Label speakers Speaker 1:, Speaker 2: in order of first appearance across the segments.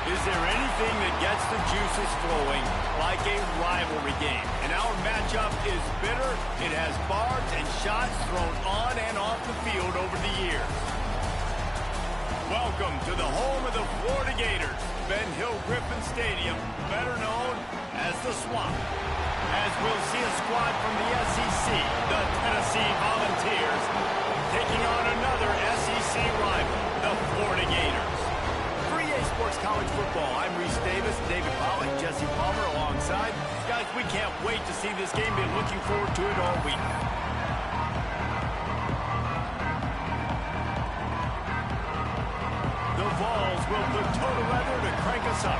Speaker 1: Is there anything that gets the juices flowing like a rivalry game? And our matchup is bitter. It has barbs and shots thrown on and off the field over the years. Welcome to the home of the Florida Gators, Ben Hill Griffin Stadium, better known as the Swamp. As we'll see a squad from the SEC, the Tennessee Volunteers, taking on another SEC rival, the Florida Gators. For EA Sports College Football, I'm Reese Davis, David Pollack, Jesse Palmer alongside. Guys, we can't wait to see this game. Been looking forward to it all week. The Vols will put total leather to crank us up.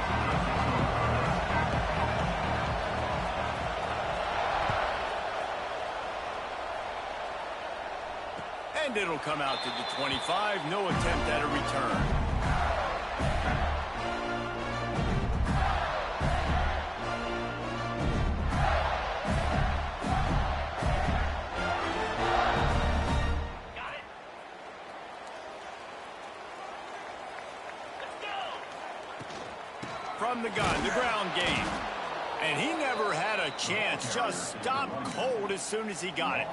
Speaker 1: And it'll come out to the 25. No attempt at a return. From the gun, the ground game. And he never had a chance. Just stopped cold as soon as he got it.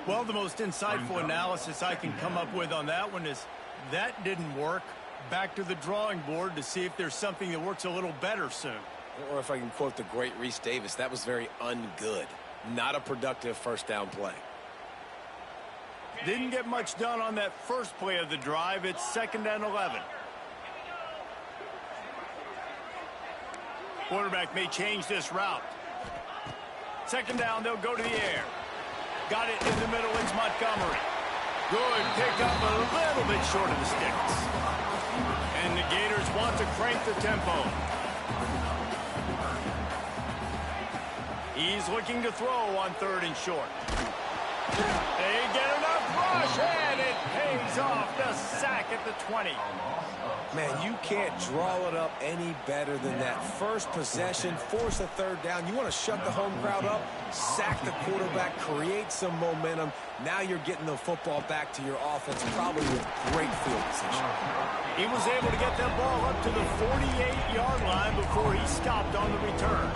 Speaker 1: Well, the most insightful analysis I can come up with on that one is that didn't work. Back to the drawing board to see if there's something that works a little better soon.
Speaker 2: Or if I can quote the great Reese Davis, that was very ungood. Not a productive first down play.
Speaker 1: Didn't get much done on that first play of the drive. It's 2nd and 11. Quarterback may change this route. 2nd down, they'll go to the air. Got it in the middle, it's Montgomery. Good pick up, a little bit short of the sticks. And the Gators want to crank the tempo. He's looking to throw on 3rd and short. They get enough rush, and it pays off. The sack at the 20.
Speaker 2: Man, you can't draw it up any better than that. First possession, force a 3rd down. You want to shut the home crowd up, sack the quarterback, create some momentum. Now you're getting the football back to your offense, probably with great field position.
Speaker 1: He was able to get that ball up to the 48-yard line before he stopped on the return.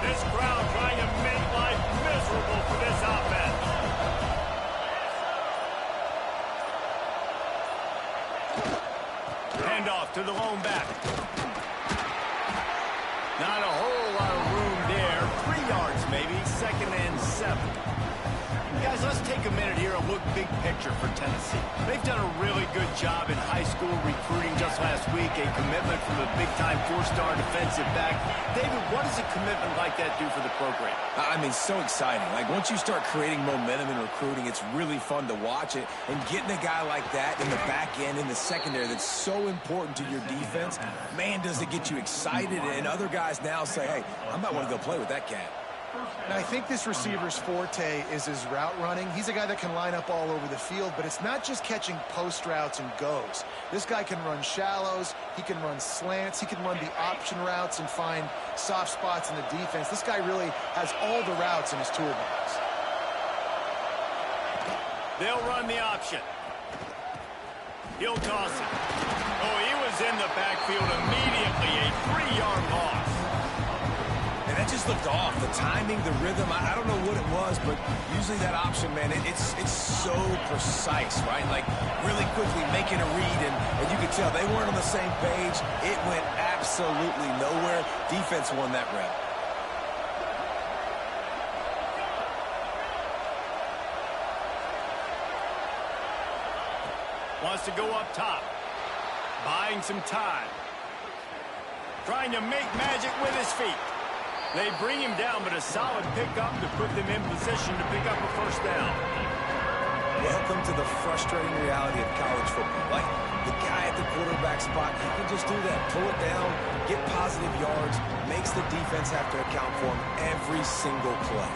Speaker 1: This crowd trying to make life miserable for this offense. Handoff to the lone back. Not a whole lot of room there. 3 yards maybe. 2nd and 7. Guys, let's take a minute here and look big picture for Tennessee. They've done a really good job in high school recruiting just last week. A commitment from a big-time 4-star defensive back. David, what does a commitment like that do for the program?
Speaker 2: I mean, so exciting. Like, once you start creating momentum in recruiting, it's really fun to watch it. And getting a guy like that in the back end, in the secondary, that's so important to your defense, man, does it get you excited. And other guys now say, hey, I might want to go play with that cat.
Speaker 3: And I think this receiver's forte is his route running. He's a guy that can line up all over the field, but it's not just catching post routes and goes. This guy can run shallows, he can run slants, he can run the option routes and find soft spots in the defense. This guy really has all the routes in his toolbox.
Speaker 1: They'll run the option. He'll toss it. Oh, he was in the backfield immediately. A 3-yard loss.
Speaker 2: That just looked off. The timing, the rhythm, I don't know what it was, but usually that option, man, it's so precise, right? Like, really quickly making a read, and you could tell they weren't on the same page. It went absolutely nowhere. Defense won that rep.
Speaker 1: Wants to go up top. Buying some time. Trying to make magic with his feet. They bring him down, but a solid pickup to put them in position to pick up a 1st down.
Speaker 2: Welcome to the frustrating reality of college football. Like, the guy at the quarterback spot, he can just do that. Pull it down, get positive yards, makes the defense have to account for him every single play.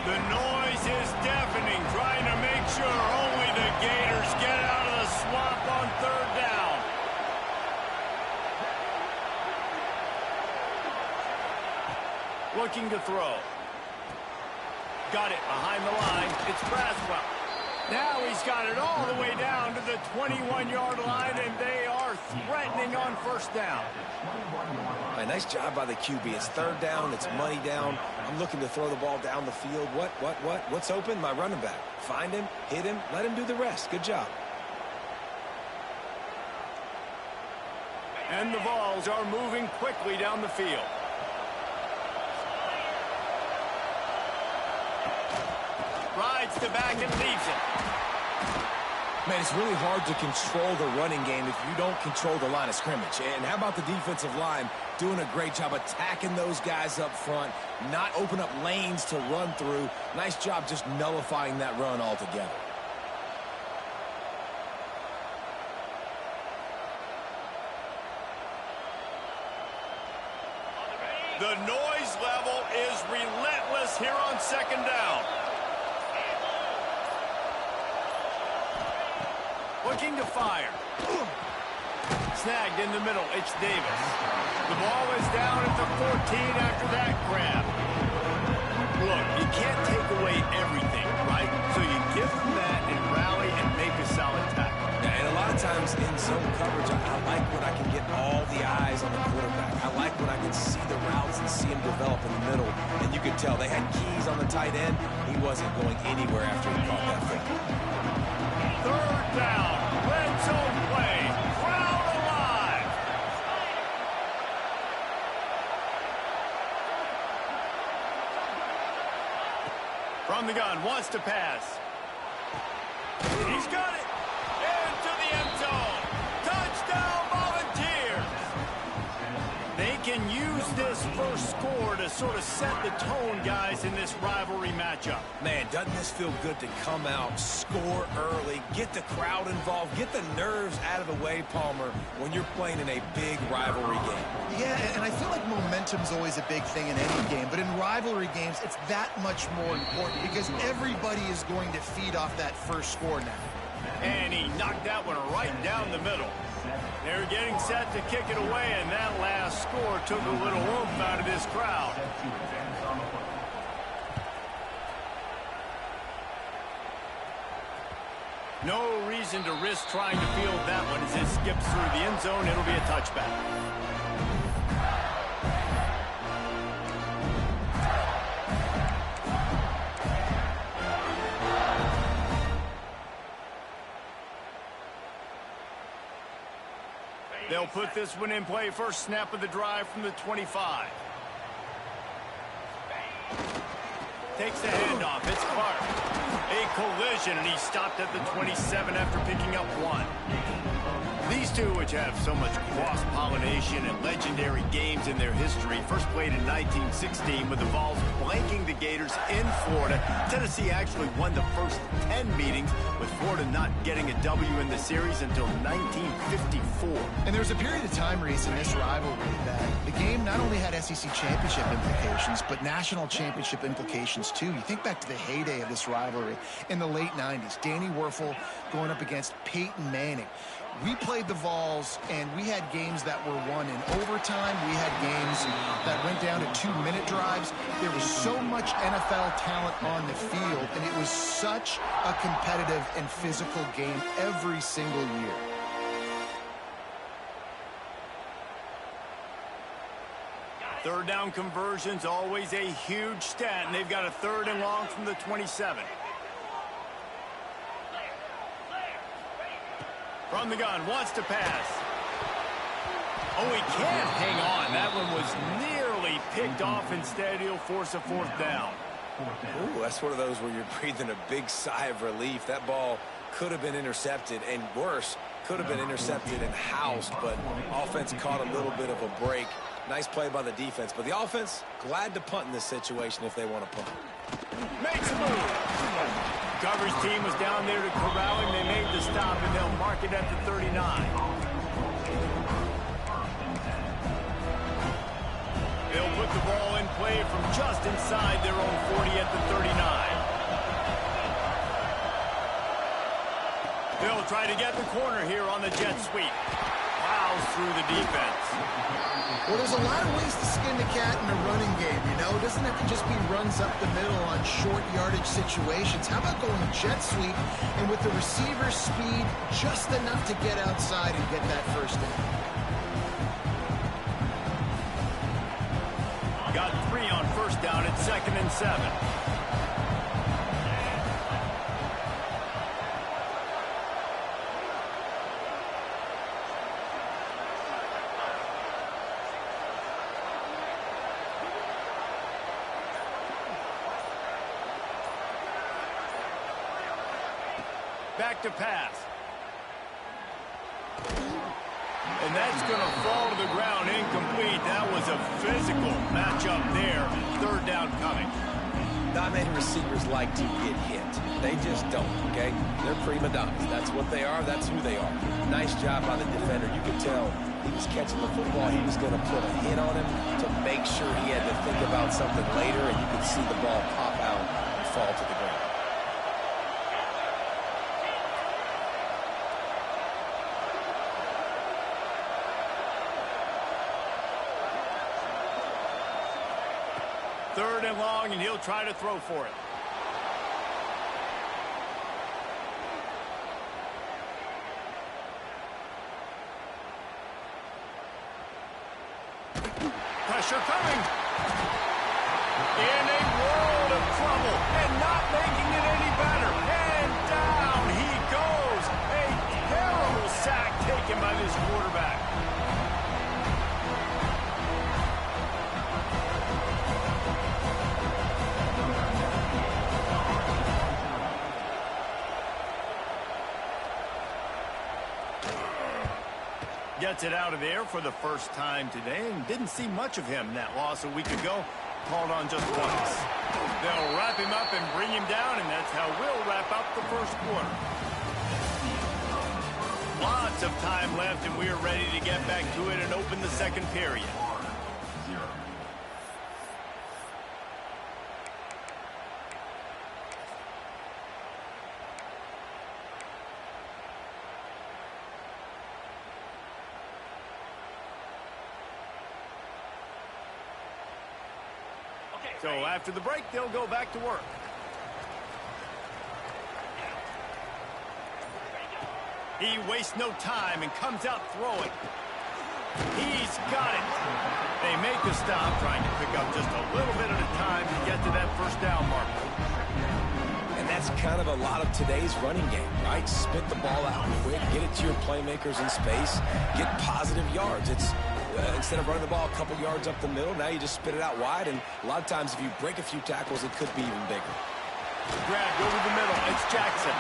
Speaker 1: The noise is deafening, trying to make sure only the Gators get out of the swamp on 3rd down. Looking to throw. got it behind the line. It's Braswell. Now he's got it all the way down to the 21-yard line, and they are threatening on first down.
Speaker 2: All right, nice job by the QB. It's third down. It's money down. I'm looking to throw the ball down the field. What's open? My running back. Find him, hit him, let him do the rest. Good job.
Speaker 1: And the Vols are moving quickly down the field. Rides the back and leaves it.
Speaker 2: Man, it's really hard to control the running game if you don't control the line of scrimmage. And how about the defensive line doing a great job attacking those guys up front, not open up lanes to run through. Nice job just nullifying that run altogether.
Speaker 1: The noise level is relentless here on second down. Looking to fire. Snagged in the middle. It's Davis. The ball is down at the 14 after that grab. Look, you can't take away everything, right? So you give them that and rally and make a solid tackle.
Speaker 2: Yeah, and a lot of times in zone coverage, I like when I can get all the eyes on the quarterback. I like when I can see the routes and see him develop in the middle. And you could tell they had keys on the tight end. He wasn't going anywhere after he caught that football.
Speaker 1: Third down. Red zone play. Crowd alive. From the gun. Wants to pass. He's got it. Into the end zone. Touchdown Volunteers. They can use this first score to sort of set the tone, guys, in this rivalry matchup.
Speaker 2: Man, doesn't this feel good to come out, score early, get the crowd involved, get the nerves out of the way, Palmer, when you're playing in a big rivalry game.
Speaker 3: Yeah, and I feel like momentum's always a big thing in any game, but in rivalry games, it's that much more important because everybody is going to feed off that first score now.
Speaker 1: And he knocked that one right down the middle. They're getting set to kick it away, and that last score took a little oomph out of this crowd. No reason to risk trying to field that one as it skips through the end zone. It'll be a touchback. They'll put this one in play. First snap of the drive from the 25. Takes the handoff. It's Clark. A collision, and he stopped at the 27 after picking up one. These two, which have so much cross-pollination and legendary games in their history, first played in 1916 with the Vols blanking the Gators in Florida. Tennessee actually won the first 10 meetings, with Florida not getting a W in the series until 1954.
Speaker 3: And there was a period of time, Reese, in this rivalry that the game not only had SEC championship implications, but national championship implications too. You think back to the heyday of this rivalry in the late 90s. Danny Werfel going up against Peyton Manning. We played the Vols, and we had games that were won in overtime. We had games that went down to 2-minute drives. There was so much NFL talent on the field, and it was such a competitive and physical game every single year.
Speaker 1: Third down conversions, always a huge stat, and they've got a third and long from the 27. From the gun, wants to pass. Oh, he can't hang on. That one was nearly picked off. Instead, he'll force a fourth down.
Speaker 2: Ooh, that's one of those where you're breathing a big sigh of relief. That ball could have been intercepted, and worse, could have been intercepted and housed, but offense caught a little bit of a break. Nice play by the defense, but the offense, glad to punt in this situation if they want to punt.
Speaker 1: Makes a move. Coverage team was down there to corral him. They made the stop, and they'll mark it at the 39. They'll put the ball in play from just inside their own 40 at the 39. They'll try to get the corner here on the jet sweep. Wow, plows through the defense.
Speaker 3: Well, there's a lot of ways to skin the cat in a running game, you know? It doesn't have to just be runs up the middle on short yardage situations. How about going jet sweep and with the receiver's speed just enough to get outside and get that first down?
Speaker 1: Got 3 on first down at 2nd and 7. Back to pass. And that's going to fall to the ground incomplete. That was a physical matchup there. 3rd down coming.
Speaker 2: Not many receivers like to get hit. They just don't, okay? They're prima donnas. That's what they are. That's who they are. Nice job by the defender. You could tell he was catching the football. He was going to put a hit on him to make sure he had to think about something later, and you could see the ball pop out and fall to the ground.
Speaker 1: Third and long, and he'll try to throw for it. Pressure coming. In a world of trouble and not making it any better. And down he goes. A terrible sack taken by this quarterback. Gets it out of there for the first time today, and didn't see much of him. That loss a week ago, called on just once. They'll wrap him up and bring him down, and that's how we'll wrap up the first quarter. Lots of time left, and we're ready to get back to it and open the second period. So after the break, they'll go back to work. He wastes no time and comes out throwing. He's got it. They make the stop, trying to pick up just a little bit at a time to get to that first down marker.
Speaker 2: And that's kind of a lot of today's running game, right? Spit the ball out quick, get it to your playmakers in space, get positive yards. It's instead of running the ball a couple yards up the middle, now you just spit it out wide, and a lot of times if you break a few tackles, it could be even bigger.
Speaker 1: Grabbed over the middle. It's Jackson.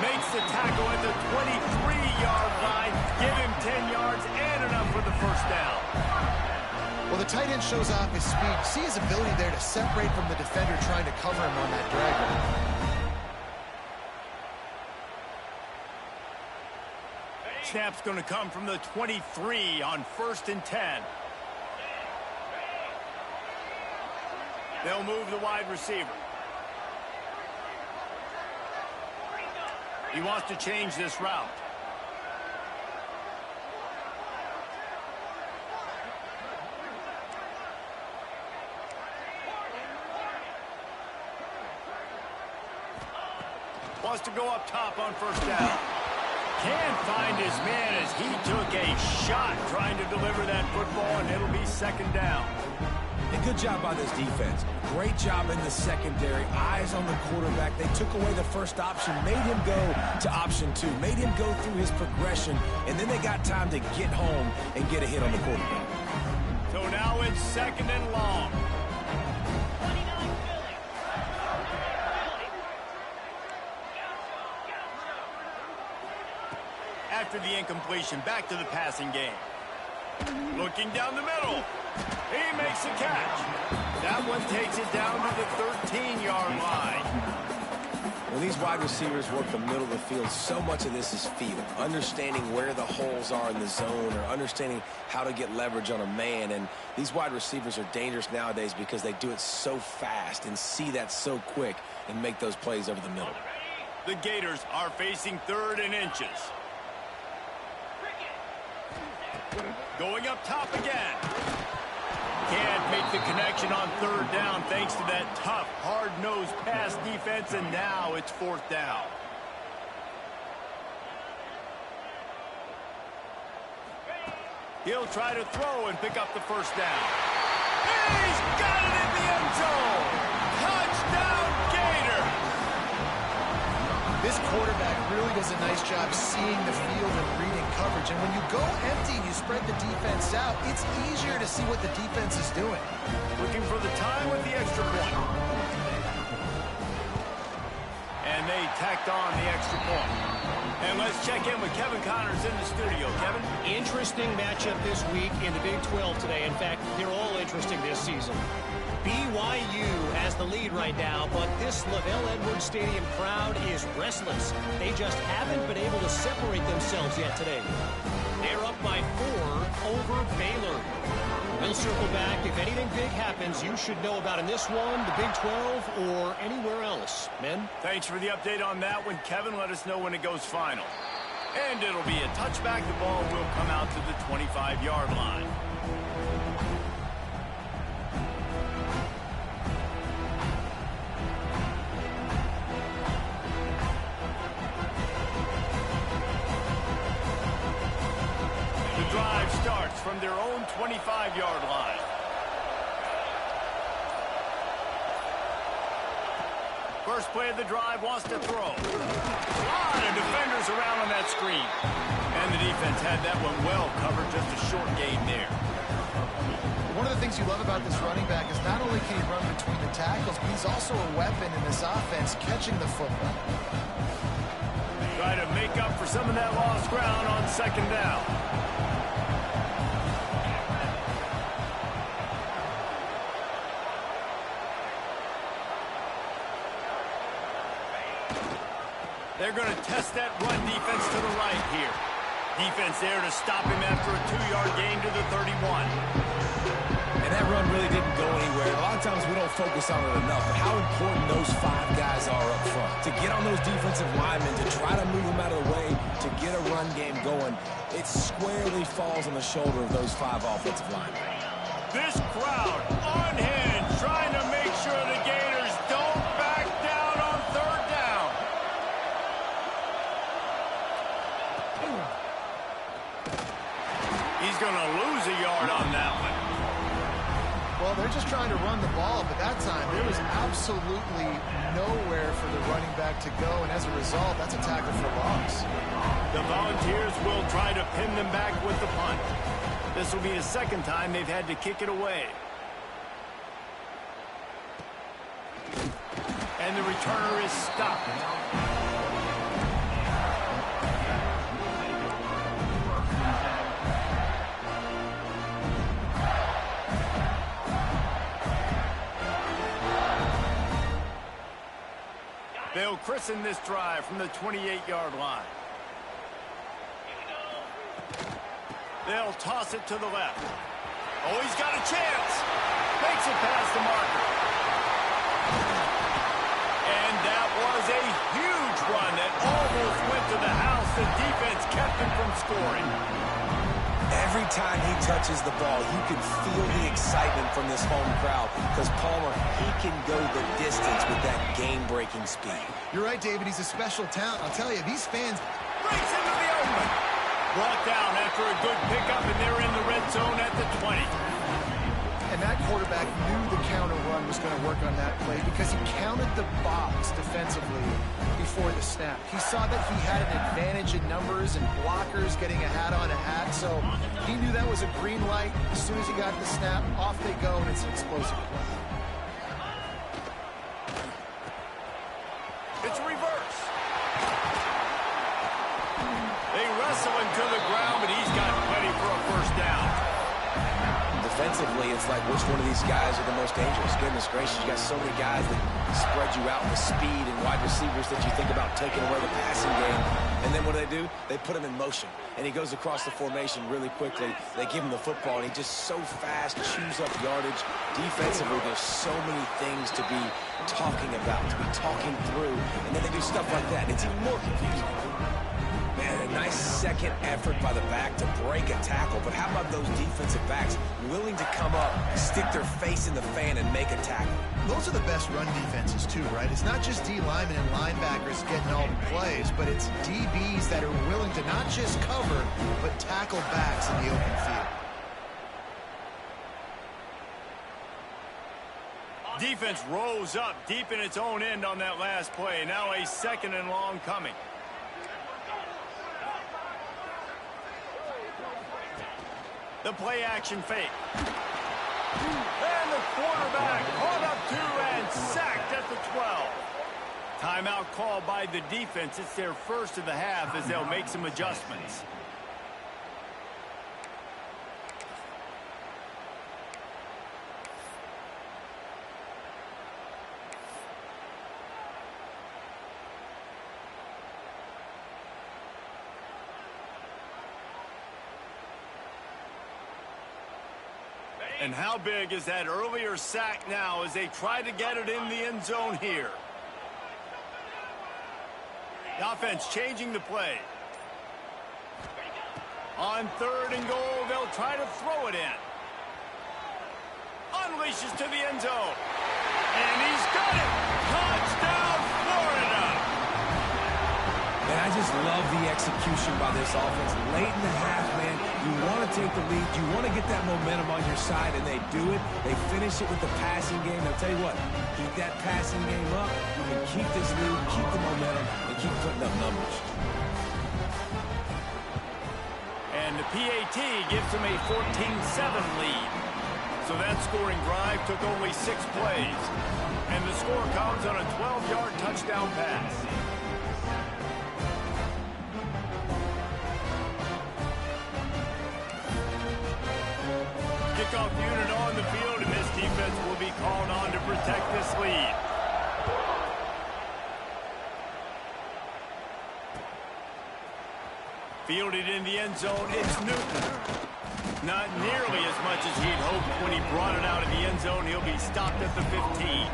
Speaker 1: Makes the tackle at the 23-yard line. Give him 10 yards and enough for the first down.
Speaker 3: Well, the tight end shows off his speed. See his ability there to separate from the defender trying to cover him on that drag route.
Speaker 1: Snap's going to come from the 23 on 1st and 10. They'll move the wide receiver. He wants to change this route. Wants to go up top on first down. Can't find his man as he took a shot trying to deliver that football, and it'll be 2nd down.
Speaker 2: And good job by this defense. Great job in the secondary. Eyes on the quarterback. They took away the first option, made him go to option 2, made him go through his progression, and then they got time to get home and get a hit on the quarterback.
Speaker 1: So now it's 2nd and long. After the incompletion, back to the passing game. Looking down the middle. He makes a catch. That one takes it down to the 13-yard line.
Speaker 2: When these wide receivers work the middle of the field, so much of this is feel. Understanding where the holes are in the zone, or understanding how to get leverage on a man. And these wide receivers are dangerous nowadays because they do it so fast and see that so quick and make those plays over the middle.
Speaker 1: The Gators are facing 3rd and inches. Going up top again. Can't make the connection on third down thanks to that tough, hard-nosed pass defense, and now it's fourth down. He'll try to throw and pick up the first down. He's got it in the end zone! Touchdown, Gator!
Speaker 3: This quarterback really does a nice job seeing the field and reading coverage. And when you go empty and you spread the defense out, it's easier to see what the defense is doing.
Speaker 1: Looking for the time with the extra point. And they tacked on the extra point. And let's check in with Kevin Connors in the studio. Kevin?
Speaker 4: Interesting matchup this week in the Big 12 today. In fact, they're all interesting this season. BYU has the lead right now, but this LaVell Edwards Stadium crowd is restless. They just haven't been able to separate themselves yet today. They're up by 4 over Baylor. We'll circle back. If anything big happens, you should know about in this one, the Big 12, or anywhere else. Men?
Speaker 1: Thanks for the update on that one, Kevin. Let us know when it goes final. And it'll be a touchback. The ball will come out to the 25-yard line. Drive starts from their own 25-yard line. First play of the drive wants to throw. A lot of defenders around on that screen. And the defense had that one well covered, just a short gain there.
Speaker 3: One of the things you love about this running back is not only can he run between the tackles, but he's also a weapon in this offense, catching the football.
Speaker 1: Try to make up for some of that lost ground on second down. They're going to test that run defense to the right here. Defense there to stop him after a 2-yard gain to the 31.
Speaker 2: And that run really didn't go anywhere. A lot of times we don't focus on it enough, but how important those 5 guys are up front. To get on those defensive linemen, to try to move them out of the way, to get a run game going, it squarely falls on the shoulder of those 5 offensive linemen.
Speaker 1: This crowd unhinged, trying to make sure the Gators don't back down on third down. He's going to lose a yard on that one.
Speaker 3: Well, they're just trying to run the ball, but that time there was absolutely nowhere for the running back to go, and as a result, that's a tackle for loss.
Speaker 1: The Volunteers will try to pin them back with the punt. This will be the second time they've had to kick it away. And the returner is stopped. They'll christen this drive from the 28-yard line. They'll toss it to the left. Oh, he's got a chance. Makes it past the marker. And that was a huge run that almost went to the house. The defense kept him from scoring.
Speaker 2: Every time he touches the ball, you can feel the excitement from this home crowd because Palmer, he can go the distance with that game-breaking speed.
Speaker 3: You're right, David. He's a special talent. I'll tell you, these fans...
Speaker 1: Breaks into the open. Brought down after a good pickup, and they're in the red zone at the 20.
Speaker 3: And that quarterback knew the counter run was going to work on that play because he counted the box defensively before the snap. He saw that he had an advantage in numbers and blockers getting a hat on a hat, so he knew that was a green light. As soon as he got the snap, off they go, and it's an explosive play.
Speaker 1: It's reverse. They wrestle him to the ground, but he's got plenty for a first down.
Speaker 2: Defensively, it's like which one of these guys are the most dangerous. Goodness gracious, you got so many guys that spread you out with speed and wide receivers that you think about taking away the passing game. And then what do? They put him in motion. And he goes across the formation really quickly. They give him the football, and he just so fast chews up yardage. Defensively, there's so many things to be talking about, to be talking through. And then they do stuff like that, and it's even more confusing. Man, a nice split-second effort by the back to break a tackle, but how about those defensive backs willing to come up, stick their face in the fan, and make a tackle?
Speaker 3: Those are the best run defenses too, right? It's not just D linemen and linebackers getting all the plays, but it's DBs that are willing to not just cover, but tackle backs in the open field.
Speaker 1: Defense rose up deep in its own end on that last play. Now a 2nd and long coming. The play action fake. And the quarterback caught up to and sacked at the 12. Timeout called by the defense. It's their first of the half as they'll make some adjustments. And how big is that earlier sack now as they try to get it in the end zone here? The offense changing the play. On 3rd and goal, they'll try to throw it in. Unleashes to the end zone. And he's got it! Touchdown, Florida!
Speaker 2: And I just love the execution by this offense. Late in the half, man, you want to take the lead. You want to get that momentum on your side, and they do it. They finish it with the passing game. I'll tell you what, keep that passing game up. You can keep this lead, keep the momentum, and keep putting up numbers.
Speaker 1: And the PAT gives them a 14-7 lead. So that scoring drive took only 6 plays. And the score comes on a 12-yard touchdown pass. Kickoff unit on the field, and this defense will be called on to protect this lead. Fielded in the end zone, it's Newton. Not nearly as much as he'd hoped when he brought it out of the end zone. He'll be stopped at the 15.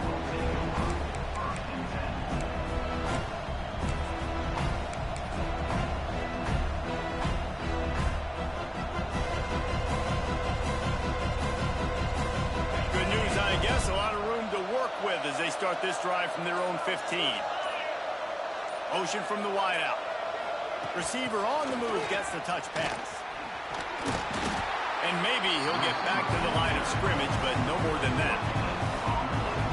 Speaker 1: A lot of room to work with as they start this drive from their own 15. Motion from the wideout. Receiver on the move gets the touch pass. And maybe he'll get back to the line of scrimmage, but no more than that.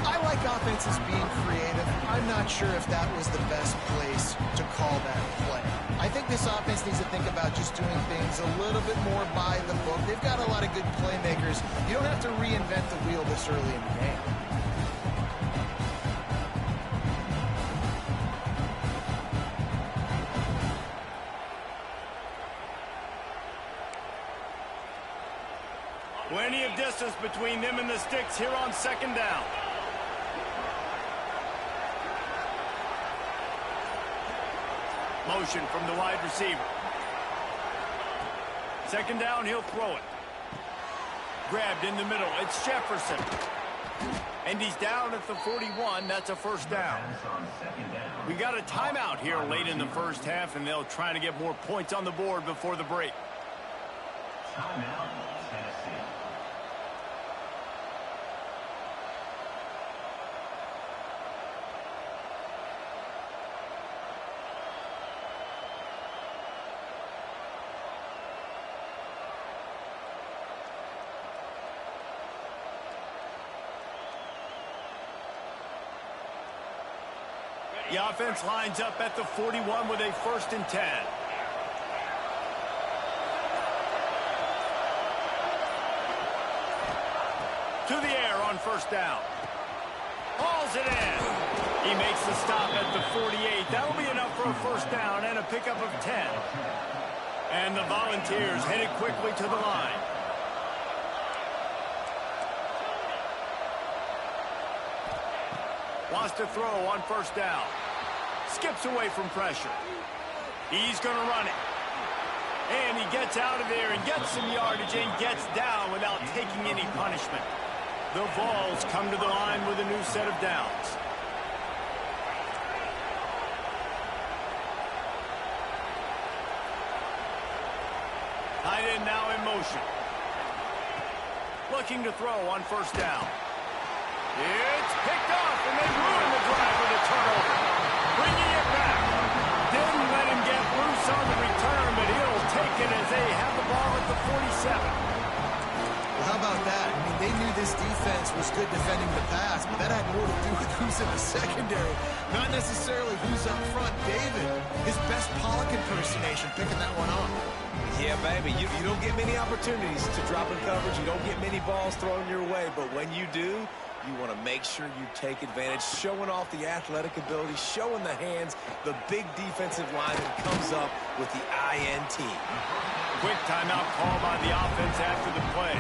Speaker 3: I like offenses being creative. I'm not sure if that was the best place to call that play. I think this offense needs to think about just doing things a little bit more by the book. They've got a lot of good playmakers. You don't have to reinvent the wheel this early in the game.
Speaker 1: Plenty of distance between them and the sticks here on 2nd down. Motion from the wide receiver. 2nd down, he'll throw it. Grabbed in the middle, it's Jefferson. And he's down at the 41, that's a 1st down. We got a timeout here late in the first half, and they'll try to get more points on the board before the break. Timeout, Tennessee. The offense lines up at the 41 with a 1st and 10. To the air on 1st down. Hauls it in. He makes the stop at the 48. That'll be enough for a 1st down and a pickup of 10. And the Volunteers headed quickly to the line. Wants to throw on 1st down. Skips away from pressure. He's going to run it. And he gets out of there and gets some yardage and gets down without taking any punishment. The Vols come to the line with a new set of downs. Tight end now in motion. Looking to throw on first down. It's picked off, and they ruin the drive with a turnover. Bringing it back. Didn't let him get loose on the return, but he'll take it as they have the ball at the 47.
Speaker 3: Well, how about that? I mean, they knew this defense was good defending the pass, but that had more to do with who's in the secondary, not necessarily who's up front. David, his best Pollock impersonation, picking that one off.
Speaker 2: Yeah, baby, you don't get many opportunities to drop in coverage. You don't get many balls thrown your way, but when you do, you want to make sure you take advantage, showing off the athletic ability, showing the hands. The big defensive lineman comes up with the INT.
Speaker 1: Quick timeout call by the offense after the play.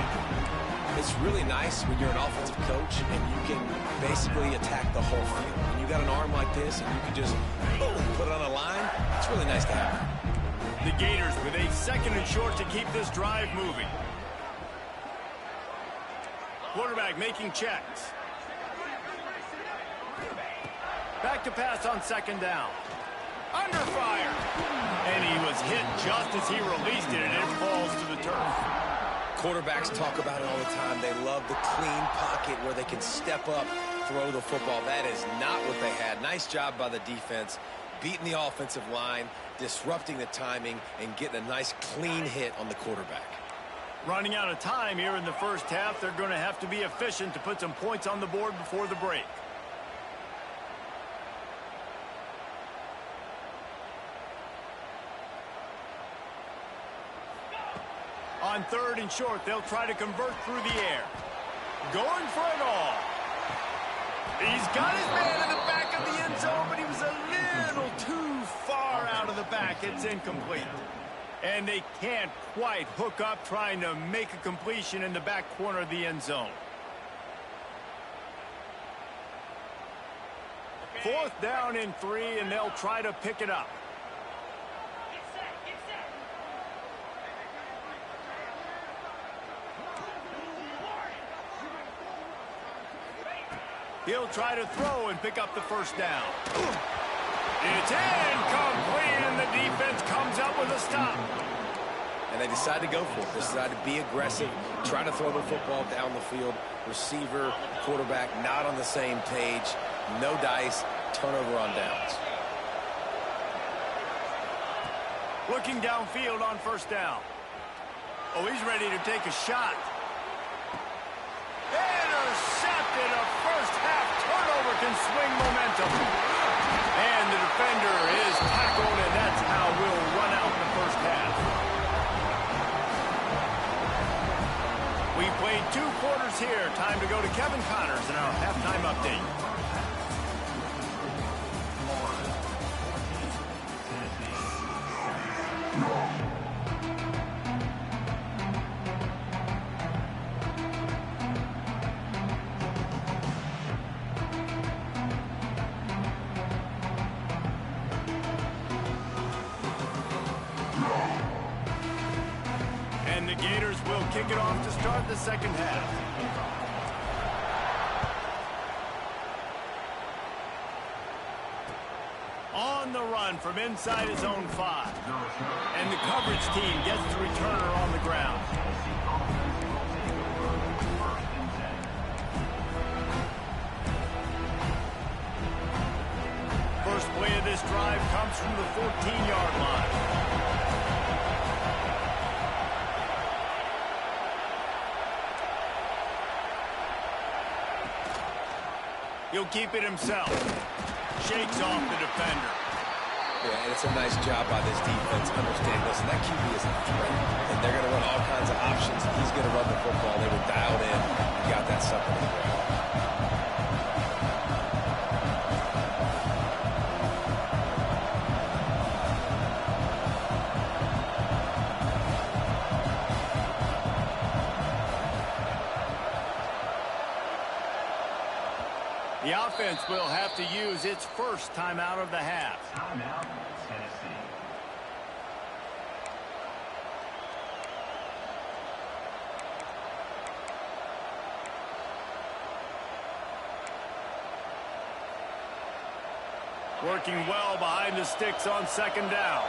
Speaker 2: It's really nice when you're an offensive coach and you can basically attack the whole field. When you got an arm like this and you can just boom, put it on a line, it's really nice to have.
Speaker 1: The Gators with a second and short to keep this drive moving. Quarterback making checks. Back to pass on second down. Under fire. And he was hit just as he released it, and it falls to the turf.
Speaker 2: Quarterbacks talk about it all the time. They love the clean pocket where they can step up, throw the football. That is not what they had. Nice job by the defense, beating the offensive line, disrupting the timing, and getting a nice clean hit on the quarterback.
Speaker 1: Running out of time here in the first half. They're going to have to be efficient to put some points on the board before the break. On third and short, they'll try to convert through the air. Going for it all. He's got his man in the back of the end zone, but he was a little too far out of the back. It's incomplete. And they can't quite hook up trying to make a completion in the back corner of the end zone. Fourth down and 3, and they'll try to pick it up. He'll try to throw and pick up the first down. It's incomplete, and the defense comes up with a stop.
Speaker 2: And they decide to go for it. They decide to be aggressive, try to throw the football down the field. Receiver, quarterback, not on the same page. No dice, turnover on downs.
Speaker 1: Looking downfield on first down. Oh, he's ready to take a shot. Intercepted. A first half turnover can swing momentum. And the defender is tackled, and that's how we'll run out in the first half. We played 2 quarters here. Time to go to Kevin Connors in our halftime update. And the Gators will kick it off to start the second half. On the run from inside his own 5. And the coverage team gets the returner on the ground. First play of this drive comes from the 14-yard line. He'll keep it himself. Shakes off the defender.
Speaker 2: Yeah, and it's a nice job by this defense. Understand, listen, that QB is a threat. And they're going to run all kinds of options. He's going to run the football. They were dialed in. You got that sucker in the ground.
Speaker 1: The offense will have to use its first timeout of the half.
Speaker 5: Timeout, Tennessee.
Speaker 1: Working well behind the sticks on second down.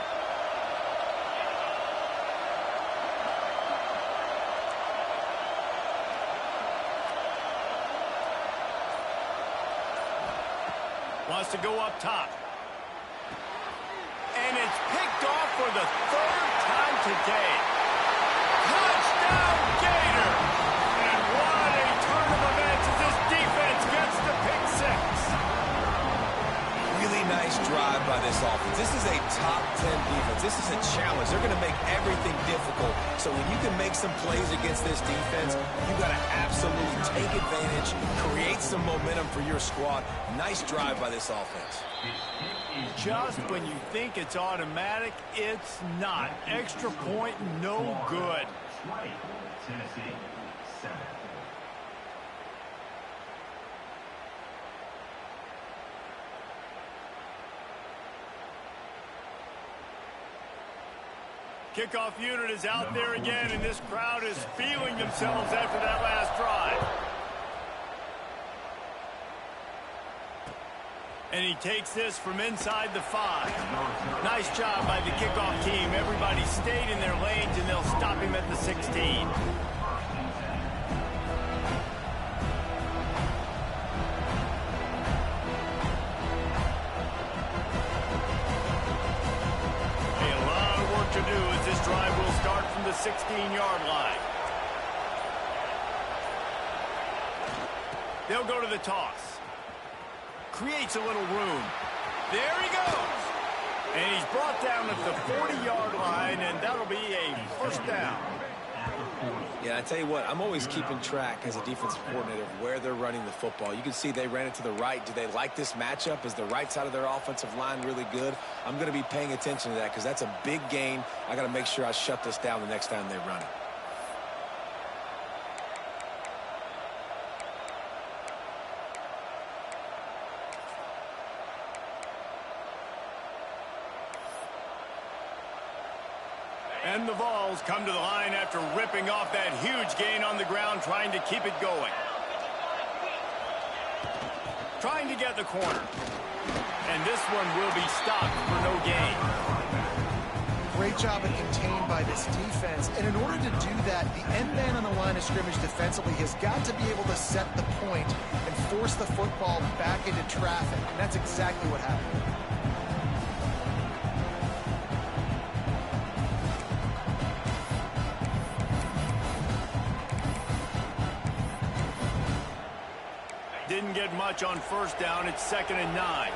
Speaker 1: Wants to go up top. And it's picked off for the third time today. Touchdown, Gator! And what a turn of events as this defense gets the pick six.
Speaker 2: Really nice drive by this offense. This is a top 10 defense. This is a challenge. They're going to make everything difficult. So when you can make some plays against this defense, you got to absolutely take advantage, create some momentum for your squad. Nice drive by this offense.
Speaker 1: Just when you think it's automatic, it's not. Extra point, no good.
Speaker 5: Tennessee, 7.
Speaker 1: Kickoff unit is out there again, and this crowd is feeling themselves after that last drive. And he takes this from inside the 5. Nice job by the kickoff team. Everybody stayed in their lanes, and they'll stop him at the 16. To do as this drive will start from the 16-yard line. They'll go to the toss. Creates a little room. There he goes. And he's brought down at the 40-yard line, and that'll be a first down.
Speaker 2: Yeah, I tell you what, I'm always keeping track as a defensive coordinator of where they're running the football. You can see they ran it to the right. Do they like this matchup? Is the right side of their offensive line really good? I'm going to be paying attention to that because that's a big gain. I got to make sure I shut this down the next time they run it.
Speaker 1: And the Vols come to the line after ripping off that huge gain on the ground, trying to keep it going. Trying to get the corner. And this one will be stopped for no gain.
Speaker 3: Great job of contained by this defense. And in order to do that, the end man on the line of scrimmage defensively has got to be able to set the point and force the football back into traffic. And that's exactly what happened.
Speaker 1: Didn't get much on first down. It's 2nd and 9.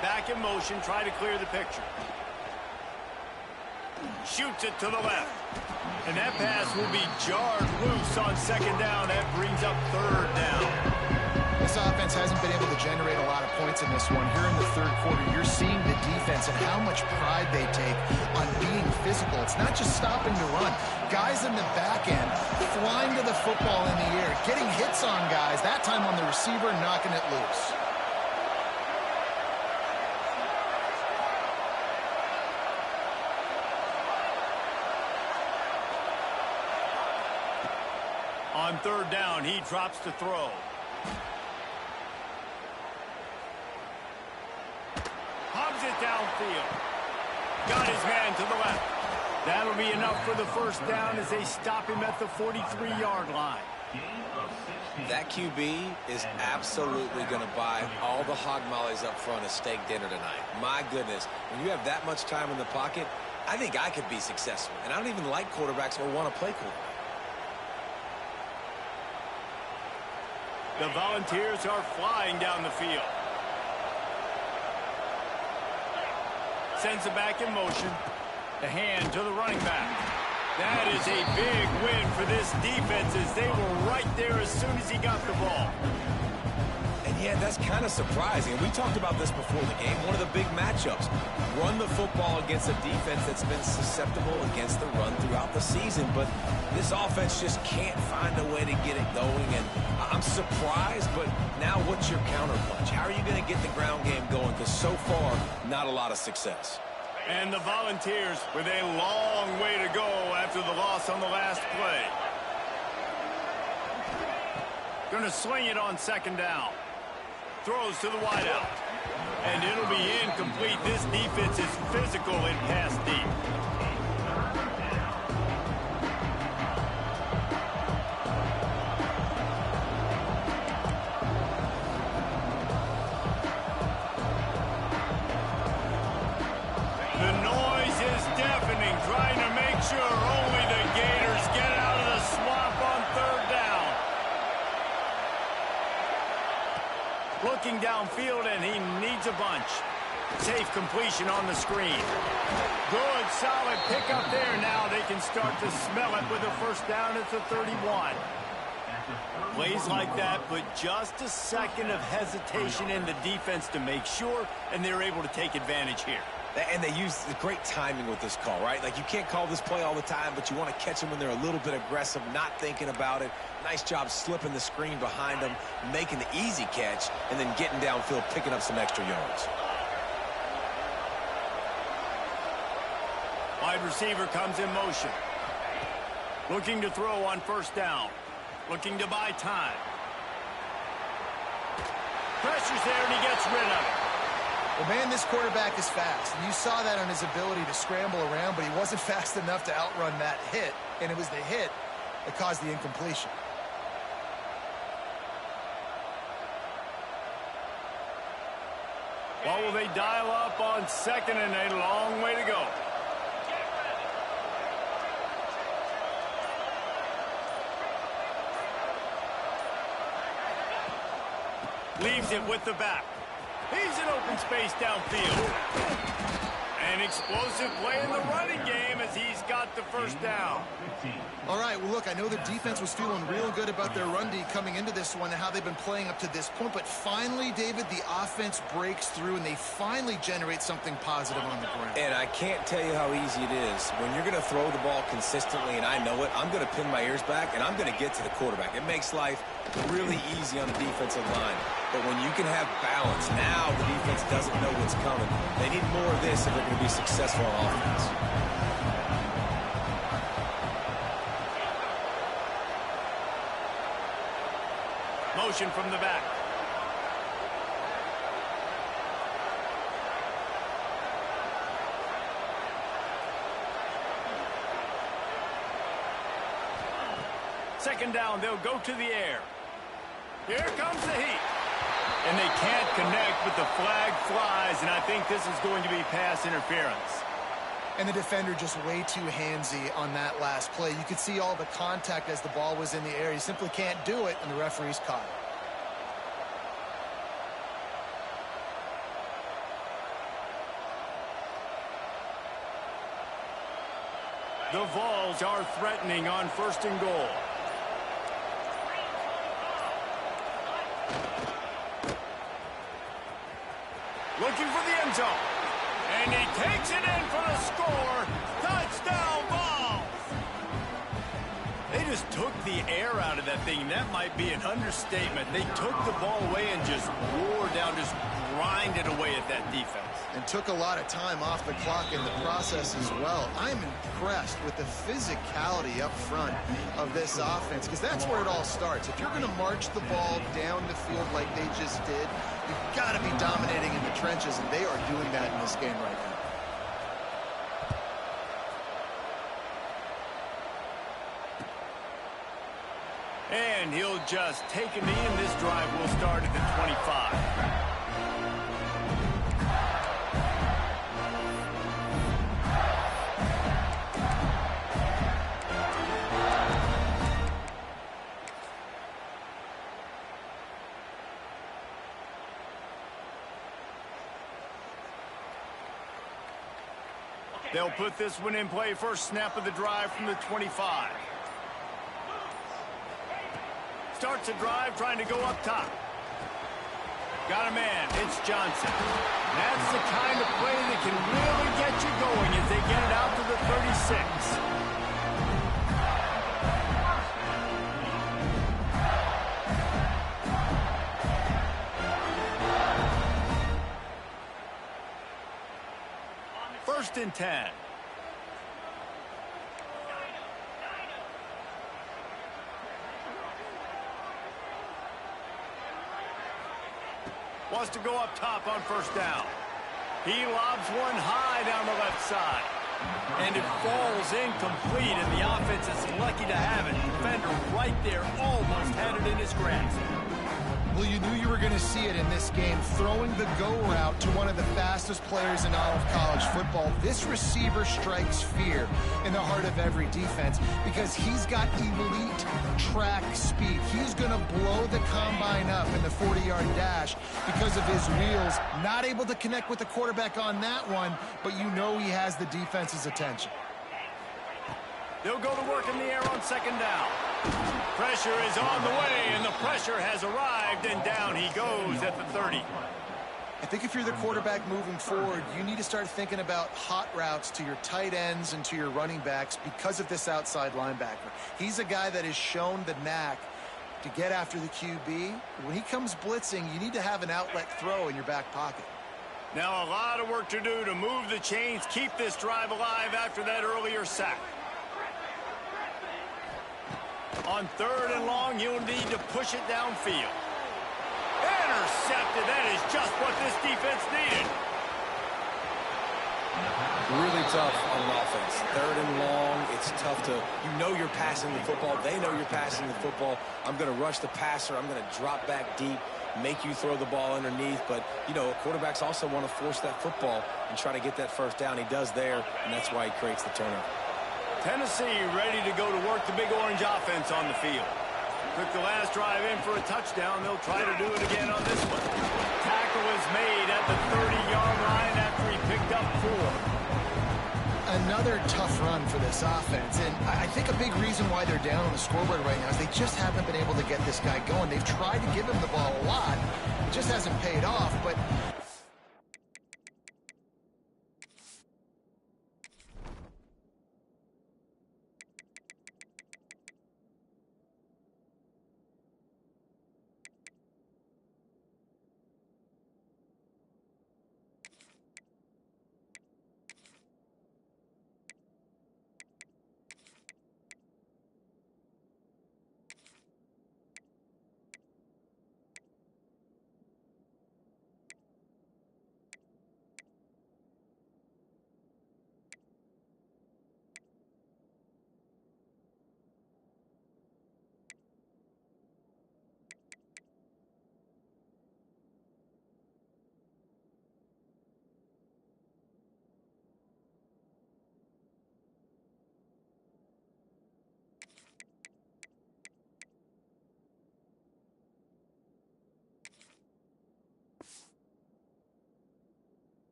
Speaker 1: Back in motion, try to clear the picture. Shoots it to the left. And that pass will be jarred loose on 2nd down. That brings up 3rd down.
Speaker 3: This offense hasn't been able to generate a lot of points in this one. Here in the 3rd quarter, you're seeing the defense and how much pride they take on being physical. It's not just stopping to run. Guys in the back end flying to the football in the air, getting hits on guys, that time on the receiver, knocking it loose.
Speaker 1: On 3rd down, he drops to throw. Hubs it downfield. Got his man to the left. That'll be enough for the first down as they stop him at the 43-yard line.
Speaker 2: That QB is absolutely going to buy all the hog mollies up front at steak dinner tonight. My goodness, when you have that much time in the pocket, I think I could be successful. And I don't even like quarterbacks or want to play quarterback.
Speaker 1: The Volunteers are flying down the field. Sends it back in motion. The hand to the running back. That is a big win for this defense as they were right there as soon as he got the ball.
Speaker 2: And yeah, that's kind of surprising. We talked about this before the game. One of the big matchups. Run the football against a defense that's been susceptible against the run throughout the season. But this offense just can't find a way to get it going. And I'm surprised, but now what's your counterpunch? How are you going to get the ground game going? Because so far, not a lot of success.
Speaker 1: And the Volunteers with a long way to go after the loss on the last play. Going to swing it on 2nd down. Throws to the wideout. And it'll be incomplete. This defense is physical and pass deep. sure only the Gators get out of the swamp on third down. Looking downfield, and he needs a bunch. Safe completion on the screen. Good, solid pickup there. Now they can start to smell it with a first down at the 31. Plays like that, but just a second of hesitation in the defense to make sure, and they're able to take advantage here.
Speaker 2: And they use the great timing with this call, right? Like, you can't call this play all the time, but you want to catch them when they're a little bit aggressive, not thinking about it. Nice job slipping the screen behind them, making the easy catch, and then getting downfield, picking up some extra yards.
Speaker 1: Wide receiver comes in motion. Looking to throw on first down. Looking to buy time. Pressure's there, and he gets rid of it.
Speaker 3: Well, man, this quarterback is fast. And you saw that on his ability to scramble around, but he wasn't fast enough to outrun that hit. And it was the hit that caused the incompletion.
Speaker 1: What will they dial up on second and a long way to go? Leaves it with the back. He's in open space downfield. An explosive play in the running game as he's got the first down.
Speaker 3: All right, well, look, I know the defense was feeling real good about their run D coming into this one and how they've been playing up to this point, but finally, David, the offense breaks through and they finally generate something positive on the ground.
Speaker 2: And I can't tell you how easy it is. When you're going to throw the ball consistently, and I know it, I'm going to pin my ears back, and I'm going to get to the quarterback. It makes life really easy on the defensive line. But when you can have balance, now the defense doesn't know what's coming. They need more of this if they're going to be successful on offense.
Speaker 1: Motion from the back. Second down, they'll go to the air. Here comes the heat. And they can't connect, but the flag flies, and I think this is going to be pass interference.
Speaker 3: And the defender just way too handsy on that last play. You could see all the contact as the ball was in the air. He simply can't do it, and the referee's caught it.
Speaker 1: The Vols are threatening on first and goal. Looking for the end zone. And he takes it in for the score. Touchdown, Vols! They just took the air out of that thing. That might be an understatement. They took the ball away and just wore down, just grinded away at that defense.
Speaker 3: And took a lot of time off the clock in the process as well. I'm impressed with the physicality up front of this offense, because that's where it all starts. If you're going to march the ball down the field like they just did, you've got to be dominating in the trenches, and they are doing that in this game right now.
Speaker 1: And he'll just take a knee, and this drive will start at the 25. They'll put this one in play. First snap of the drive from the 25. Starts a drive trying to go up top. Got a man. It's Johnson. That's the kind of play that can really get you going as they get it out to the 36. First and 10. Wants to go up top on first down. He lobs one high down the left side. And it falls incomplete, and the offense is lucky to have it. Defender right there almost had it in his grasp.
Speaker 3: Well, you knew you were going to see it in this game. Throwing the go route to one of the fastest players in all of college football. This receiver strikes fear in the heart of every defense because he's got elite track speed. He's going to blow the combine up in the 40-yard dash because of his wheels. Not able to connect with the quarterback on that one, but you know he has the defense's attention.
Speaker 1: They'll go to work in the air on second down. Pressure is on the way, and the pressure has arrived, and down he goes at the 30.
Speaker 3: I think if you're the quarterback moving forward, you need to start thinking about hot routes to your tight ends and to your running backs because of this outside linebacker. He's a guy that has shown the knack to get after the QB. When he comes blitzing, you need to have an outlet throw in your back pocket.
Speaker 1: Now a lot of work to do to move the chains, keep this drive alive after that earlier sack. On third and long, you'll need to push it downfield. Intercepted. That is just what this defense needed.
Speaker 2: Really tough on offense. Third and long, it's tough to, you know you're passing the football. They know you're passing the football. I'm going to rush the passer. I'm going to drop back deep, make you throw the ball underneath. But, you know, quarterbacks also want to force that football and try to get that first down. He does there, and that's why he creates the turnover.
Speaker 1: Tennessee ready to go to work the Big Orange offense on the field. Took the last drive in for a touchdown. They'll try to do it again on this one. Tackle is made at the 30-yard line after he picked up 4.
Speaker 3: Another tough run for this offense, and I think a big reason why they're down on the scoreboard right now is they just haven't been able to get this guy going. They've tried to give him the ball a lot. It just hasn't paid off, but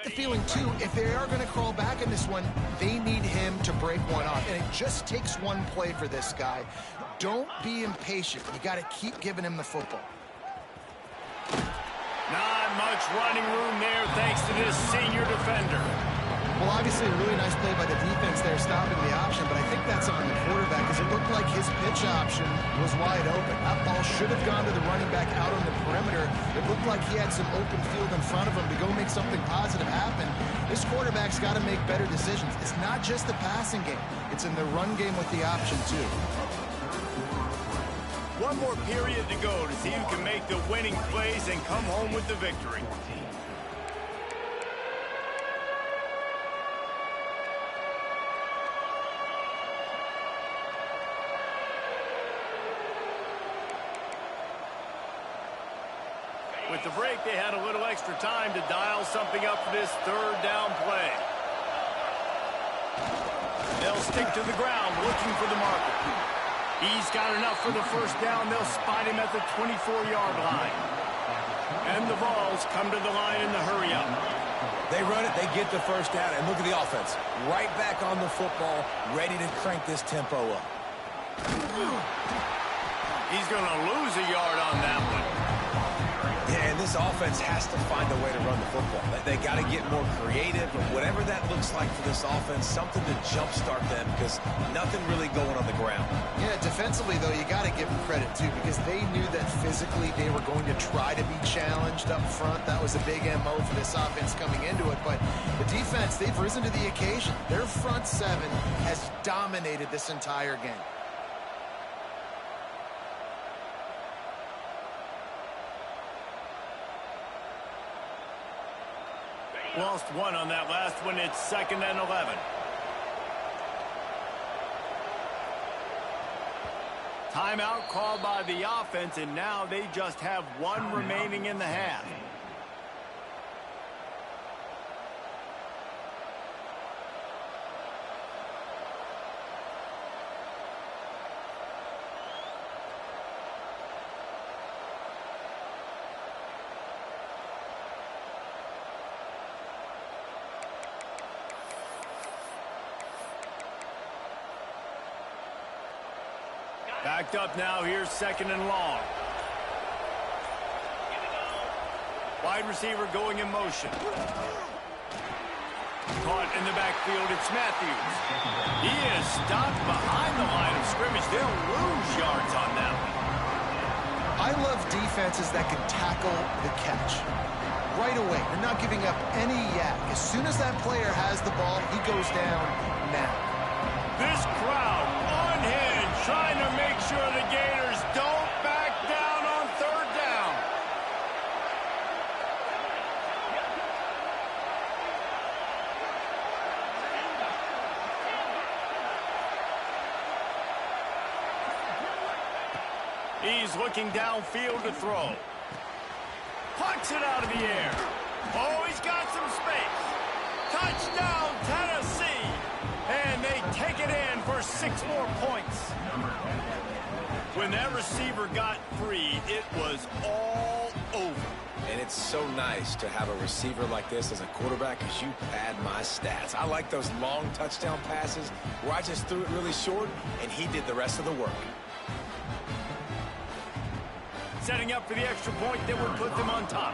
Speaker 3: the feeling, too, if they are going to crawl back in this one, they need him to break one off. And it just takes one play for this guy. Don't be impatient. You got to keep giving him the football.
Speaker 1: Not much running room there thanks to this senior defender.
Speaker 3: Well, obviously a really nice play by the defense there stopping the option, but I think that's on the quarterback because it looked like his pitch option was wide open. That ball should have gone to the running back out on the perimeter. It looked like he had some open field in front of him to go make something positive happen. This quarterback's got to make better decisions. It's not just the passing game. It's in the run game with the option, too.
Speaker 1: One more period to go to see who can make the winning plays and come home with the victory. With the break, they had a little extra time to dial something up for this third down play. They'll stick to the ground looking for the marker. He's got enough for the first down. They'll spot him at the 24-yard line. And the Vols come to the line in the hurry up.
Speaker 2: They run it, they get the first down, and look at the offense. Right back on the football, ready to crank this tempo up.
Speaker 1: He's going to lose a yard on that one.
Speaker 2: Yeah, and this offense has to find a way to run the football. They got to get more creative, but whatever that looks like for this offense, something to jumpstart them because nothing really going on the ground.
Speaker 3: Yeah, defensively, though, you got to give them credit, too, because they knew that physically they were going to try to be challenged up front. That was a big MO for this offense coming into it, but the defense, they've risen to the occasion. Their front seven has dominated this entire game.
Speaker 1: Lost one on that last one. It's 2nd and 11. Timeout called by the offense, and now they just have one remaining in the half. Backed up now. Here's second and long. Wide receiver going in motion. Caught in the backfield. It's Matthews. He is stopped behind the line of scrimmage. They'll lose yards on that one.
Speaker 3: I love defenses that can tackle the catch. Right away, they're not giving up any yak. As soon as that player has the ball, he goes down now.
Speaker 1: This crowd unhinged, trying to make sure the Gators don't back down on third down. He's looking downfield to throw. Pucks it out of the air. Oh, he's got some space. Touchdown, Tennessee. And they take it in for 6 more points. When that receiver got free, it was all over.
Speaker 2: And it's so nice to have a receiver like this as a quarterback because you pad my stats. I like those long touchdown passes where I just threw it really short and he did the rest of the work.
Speaker 1: Setting up for the extra point that would put them on top.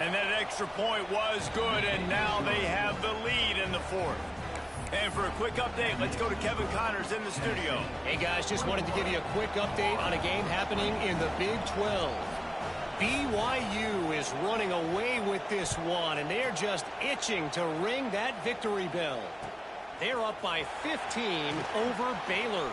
Speaker 1: And that extra point was good, and now they have the lead in the fourth. And for a quick update, let's go to Kevin Connors in the studio.
Speaker 4: Hey, guys, just wanted to give you a quick update on a game happening in the Big 12. BYU is running away with this one, and they're just itching to ring that victory bell. They're up by 15 over Baylor.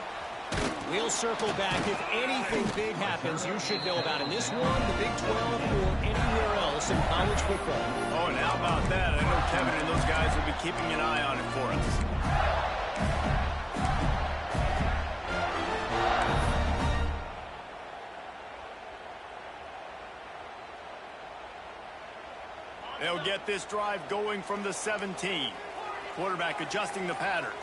Speaker 4: We'll circle back. If anything big happens, you should know about in this one, the Big 12, or anywhere else in college football.
Speaker 1: Oh, and how about that? I know Kevin and those guys will be keeping an eye on it for us. They'll get this drive going from the 17. Quarterback adjusting the pattern.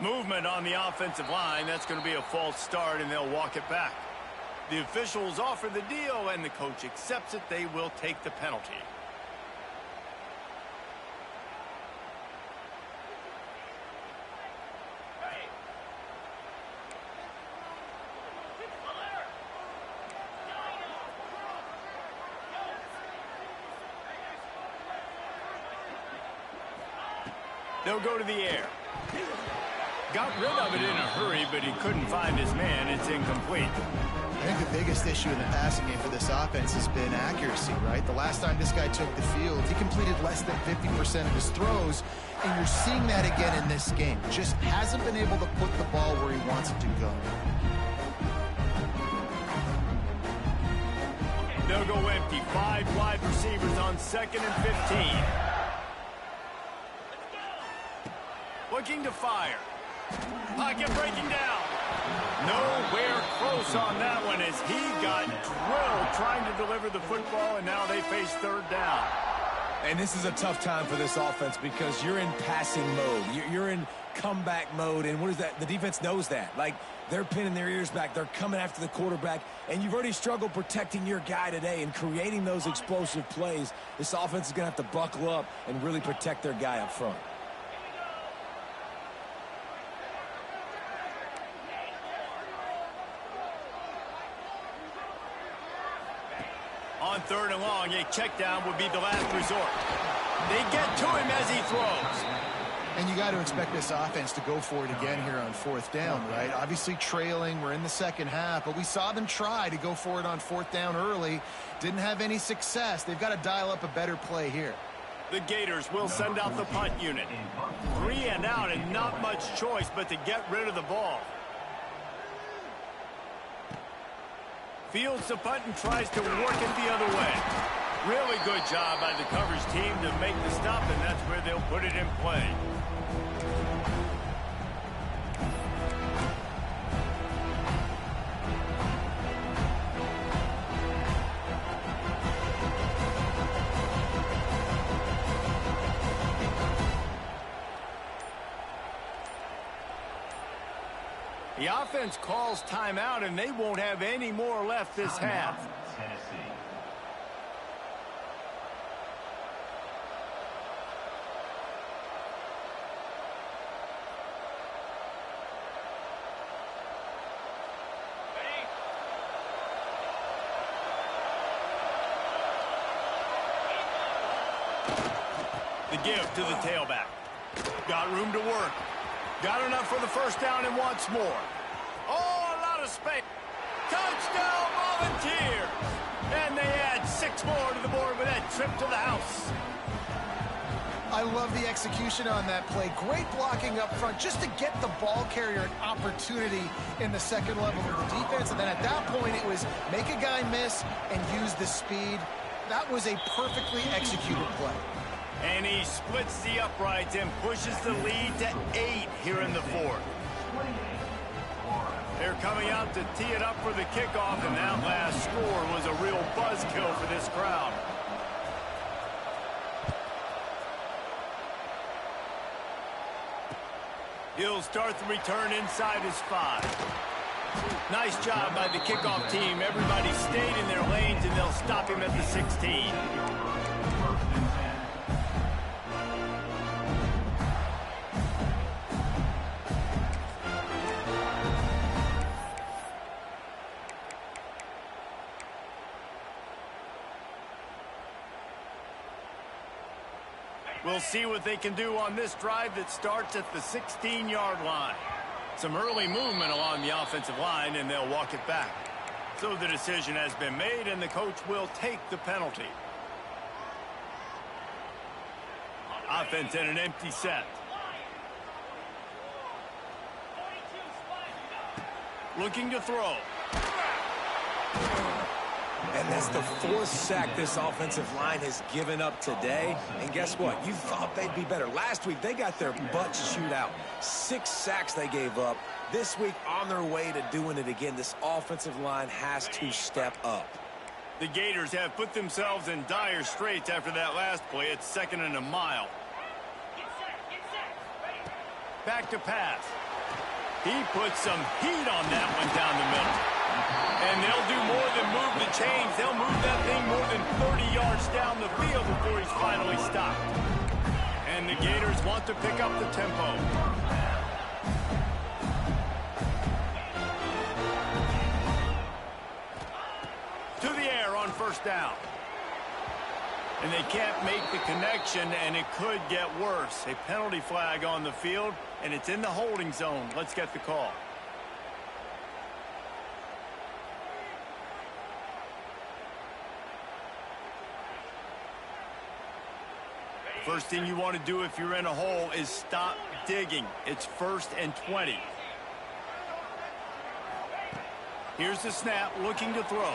Speaker 1: Movement on the offensive line. That's going to be a false start, and they'll walk it back. The officials offer the deal, and the coach accepts it. They will take the penalty. They'll go to the air. Got rid of it in a hurry, but he couldn't find his man. It's incomplete.
Speaker 3: I think the biggest issue in the passing game for this offense has been accuracy, right? The last time this guy took the field, he completed less than 50% of his throws, and you're seeing that again in this game. Just hasn't been able to put the ball where he wants it to go.
Speaker 1: They'll go empty. 5 wide receivers on 2nd and 15. Looking to fire. Pocket breaking down. Nowhere close on that one as he got drilled trying to deliver the football, and now they face third down.
Speaker 2: And this is a tough time for this offense because you're in passing mode. You're in comeback mode, and what is that? The defense knows that. Like, they're pinning their ears back. They're coming after the quarterback, and you've already struggled protecting your guy today and creating those explosive plays. This offense is going to have to buckle up and really protect their guy up front.
Speaker 1: On 3rd and long, a check down would be the last resort. They get to him as he throws.
Speaker 3: And you got to expect this offense to go for it again here on 4th down, right? Obviously trailing, we're in the second half, but we saw them try to go for it on 4th down early. Didn't have any success. They've got to dial up a better play here.
Speaker 1: The Gators will send out the punt unit. 3 and out and not much choice but to get rid of the ball. Fields the punt and tries to work it the other way. Really good job by the coverage team to make the stop, and that's where they'll put it in play. The offense calls timeout, and they won't have any more left this half.
Speaker 5: Tennessee.
Speaker 1: The give to the tailback. Got room to work. Got enough for the first down and wants more. Oh, a lot of space. Touchdown, Volunteers! And they add 6 more to the board with that trip to the house.
Speaker 3: I love the execution on that play. Great blocking up front just to get the ball carrier an opportunity in the second level of the defense. And then at that point, it was make a guy miss and use the speed. That was a perfectly executed play.
Speaker 1: And he splits the uprights and pushes the lead to 8 here in the fourth. They're coming out to tee it up for the kickoff, and that last score was a real buzzkill for this crowd. He'll start the return inside his 5. Nice job by the kickoff team. Everybody stayed in their lanes, and they'll stop him at the 16. We'll see what they can do on this drive that starts at the 16-yard line. Some early movement along the offensive line, and they'll walk it back. So the decision has been made, and the coach will take the penalty. Offense in an empty set. Looking to throw.
Speaker 2: And that's the 4th sack this offensive line has given up today. And guess what? You thought they'd be better. Last week, they got their butts chewed out. 6 sacks they gave up. This week, on their way to doing it again, this offensive line has to step up.
Speaker 1: The Gators have put themselves in dire straits after that last play. It's 2nd and a mile. Back to pass. He puts some heat on that one down the middle. And they'll do more than move the chains. They'll move that thing more than 30 yards down the field before he's finally stopped. And the Gators want to pick up the tempo. To the air on first down. And they can't make the connection, and it could get worse. A penalty flag on the field, and it's in the holding zone. Let's get the call. First thing you want to do if you're in a hole is stop digging. It's 1st and 20. Here's the snap, looking to throw.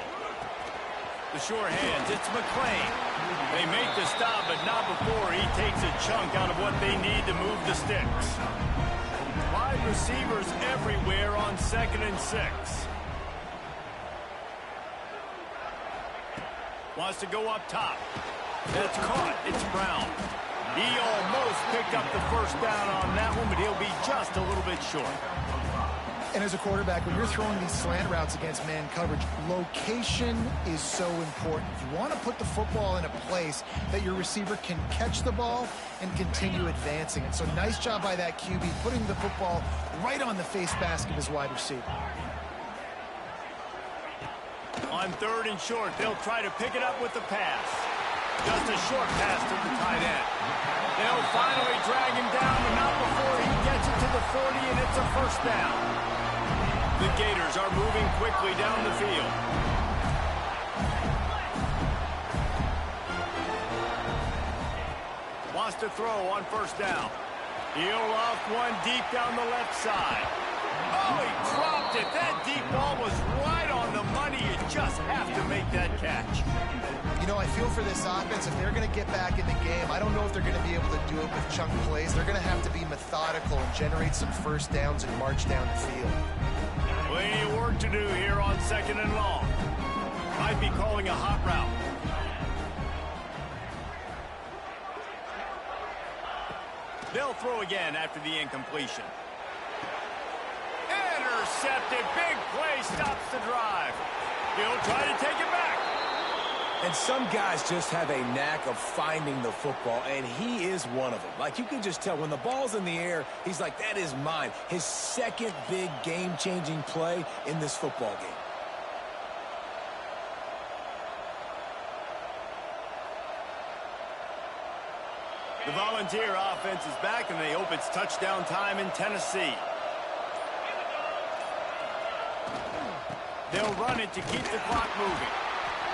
Speaker 1: The sure hands, it's McClain. They make the stop, but not before he takes a chunk out of what they need to move the sticks. Wide receivers everywhere on 2nd and 6. Wants to go up top. That's caught. It's Brown. He almost picked up the first down on that one, but he'll be just a little bit short.
Speaker 3: And as a quarterback, when you're throwing these slant routes against man coverage, location is so important. You want to put the football in a place that your receiver can catch the ball and continue advancing it. So nice job by that QB, putting the football right on the face mask of his wide receiver.
Speaker 1: On 3rd and short, they'll try to pick it up with the pass. Just a short pass to the tight end. They'll finally drag him down, but not before he gets it to the 40, and it's a first down. The Gators are moving quickly down the field. Wants to throw on first down. He'll loft one deep down the left side. Oh, he dropped it. That deep ball was right on the money. somebody, you just have to make that catch.
Speaker 3: You know, I feel for this offense, if they're going to get back in the game, I don't know if they're going to be able to do it with chunk plays. They're going to have to be methodical and generate some first downs and march down the field.
Speaker 1: Plenty of work to do here on 2nd and long. Might be calling a hot route. They'll throw again after the incompletion. Intercepted. Big play stops the drive. He'll try to take it back.
Speaker 2: And some guys just have a knack of finding the football, and he is one of them. Like, you can just tell when the ball's in the air, he's like, that is mine. His second big game-changing play in this football game.
Speaker 1: The Volunteer offense is back, and they hope it's touchdown time in Tennessee. They'll run it to keep the clock moving.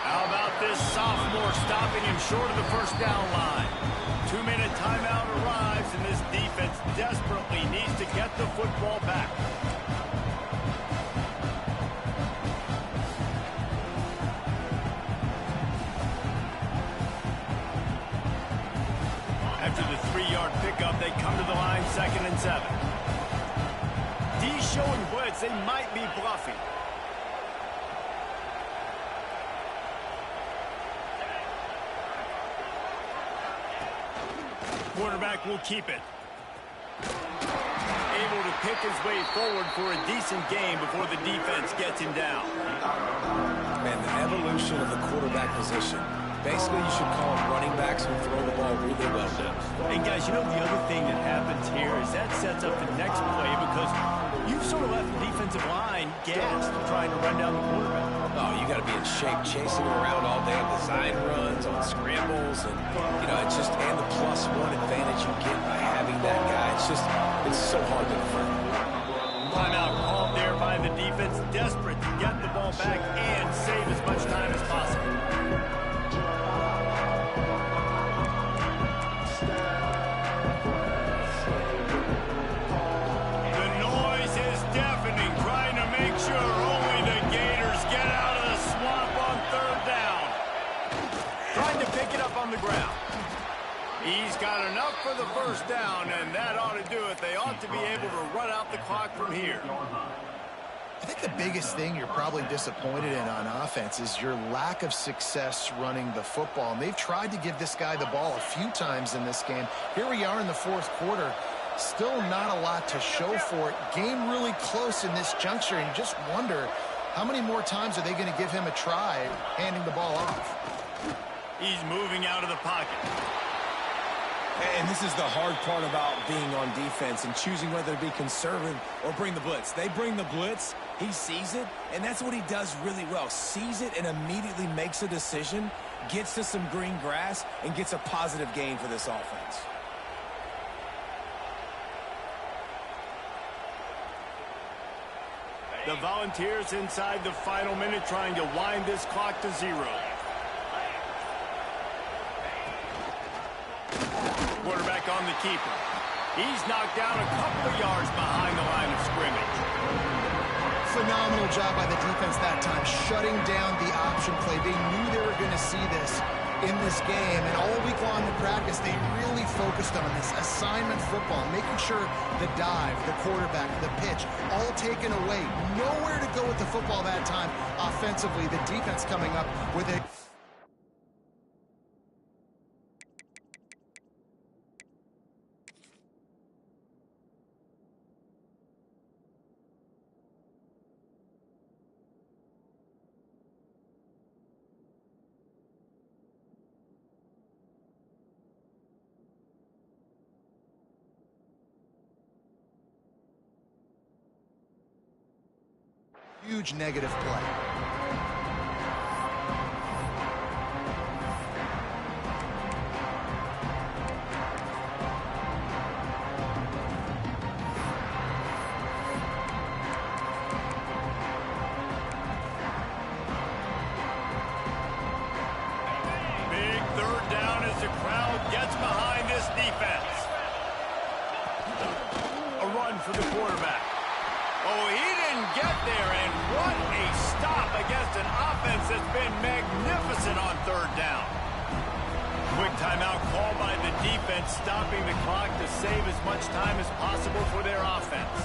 Speaker 1: How about this sophomore stopping him short of the first down line? 2-minute timeout arrives, and this defense desperately needs to get the football back. After the 3-yard pickup, they come to the line 2nd and 7. D's showing blitz. They might be bluffing. Quarterback will keep it. Able to pick his way forward for a decent game before the defense gets him down.
Speaker 2: Man, the evolution of the quarterback position. Basically, you should call them running backs who throw the ball really well now.
Speaker 1: And guys, you know the other thing that happens here is that sets up the next play because you've sort of left the defensive line gassed trying to run down the quarterback.
Speaker 2: Oh, you got to be in shape chasing him around all day on design runs, on scrambles, and, you know, it's just, and the +1 advantage you get by having that guy. It's so hard to defend.
Speaker 1: Timeout called there by the defense, desperate to get the ball back and save as much time as possible. The noise is deafening, trying to make sure only the Gators get out of the swamp on 3rd down. Trying to pick it up on the ground. He's got enough for the first down, and that ought to do it. They ought to be able to run out the clock from here.
Speaker 3: I think the biggest thing you're probably disappointed in on offense is your lack of success running the football. And they've tried to give this guy the ball a few times in this game. Here we are in the 4th quarter. Still not a lot to show for it. Game really close in this juncture, and you just wonder how many more times are they going to give him a try handing the ball off.
Speaker 1: He's moving out of the pocket.
Speaker 2: And this is the hard part about being on defense and choosing whether to be conservative or bring the blitz. They bring the blitz, he sees it, and that's what he does really well. Sees it and immediately makes a decision, gets to some green grass, and gets a positive gain for this offense.
Speaker 1: The Volunteers inside the final minute trying to wind this clock to 0. Quarterback on the keeper. He's knocked down a couple of yards behind the line of scrimmage.
Speaker 3: Phenomenal job by the defense that time, shutting down the option play. They knew they were going to see this in this game, and all week long in practice, they really focused on this assignment football, making sure the dive, the quarterback, the pitch, all taken away. Nowhere to go with the football that time offensively. The defense coming up with it. Huge negative play.
Speaker 1: Big 3rd down as the crowd gets behind this defense. A run for the quarterback. Oh, he didn't get get there, and what a stop against an offense that's been magnificent on third down. Quick timeout called by the defense, stopping the clock to save as much time as possible for their offense.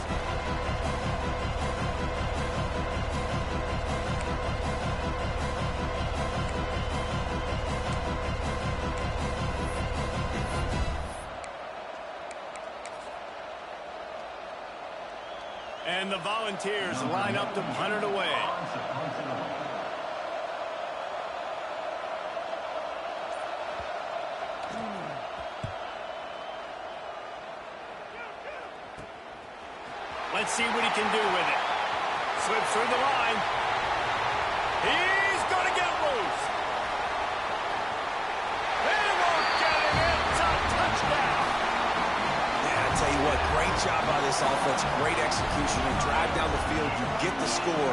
Speaker 1: And the Volunteers line up to punt it away. Let's see what he can do with it. Slips through the line. He's going to get loose. They won't get him. It's a touchdown.
Speaker 2: Yeah, I tell you what, great job by this offense. Great execution. You drive down the field, you get the score.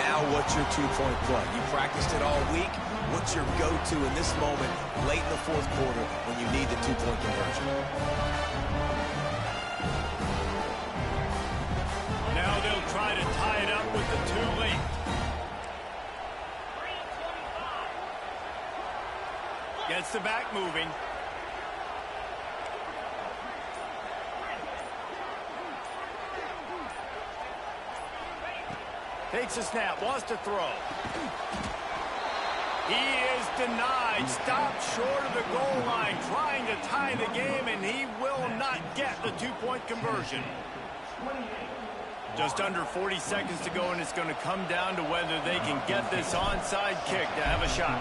Speaker 2: Now what's your two-point play? You practiced it all week. What's your go-to in this moment late in the fourth quarter when you need the two-point conversion?
Speaker 1: Now they'll try to tie it up with the two late. Gets the back moving. Takes a snap, wants to throw. He is denied, stopped short of the goal line, trying to tie the game, and he will not get the two-point conversion. Just under 40 seconds to go, and it's going to come down to whether they can get this onside kick to have a shot.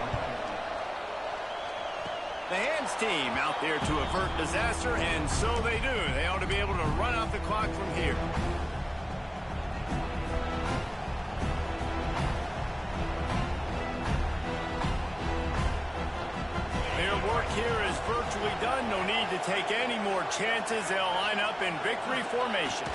Speaker 1: The hands team out there to avert disaster, and so they do. They ought to be able to run out the clock from here. Their work here is virtually done. No need to take any more chances. They'll line up in victory formation.